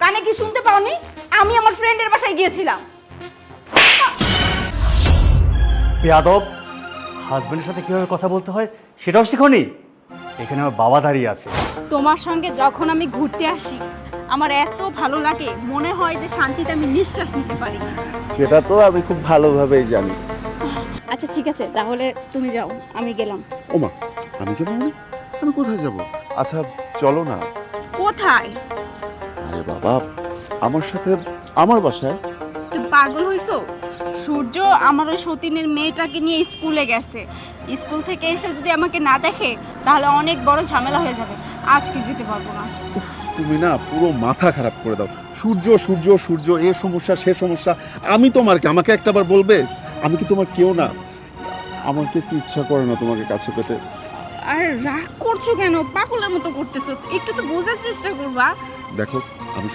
কানে কি শুনতে পাওনি? আমি আমার ফ্রেন্ডের বাসায় গিয়েছিলাম। বেয়াদব, হাজবেন্ডের সাথে কিভাবে কথা বলতে হয় সেটাও শিখোনি? এখানে আমার বাবা দাঁড়িয়ে আছে। তোমার সঙ্গে যখন আমি ঘুরতে আসি আমার এত ভালো লাগে, মনে হয় যে শান্তিতে আমি নিঃশ্বাস নিতে পারি। সেটা তো আমি খুব ভালোভাবেই জানি। আচ্ছা ঠিক আছে, তাহলে তুমি যাও, আমি গেলাম। ওমা, আমি যাবো মানে? আমি কোথায় যাব? আচ্ছা চলো না। কোথায়? আরে বাবা, আমার সাথে আমার বাসায়। তুমি পাগল হইছো? সূর্য আমার ওই সতীনের মেয়েটাকে নিয়ে স্কুলে গেছে। স্কুল থেকে এসে যদি আমাকে না দেখে তাহলে অনেক বড় ঝামেলা হয়ে যাবে। আজকে যেতে পারবো না। উফ, তুমি না পুরো মাথা খারাপ করে দাও। সূর্য সূর্য সূর্য, এ সমস্যা সে সমস্যা। আমি তোমার কি, আমাকে একটাবার বলবে? আমি কি তোমার কেউ না? আমাকে কি ইচ্ছা করে না তোমাকে কাছে পেতে? আর রাগ করছো কেন? পাগলের মতো করতেছো, একটু তো বোঝার চেষ্টা করবা। দেখো, আমি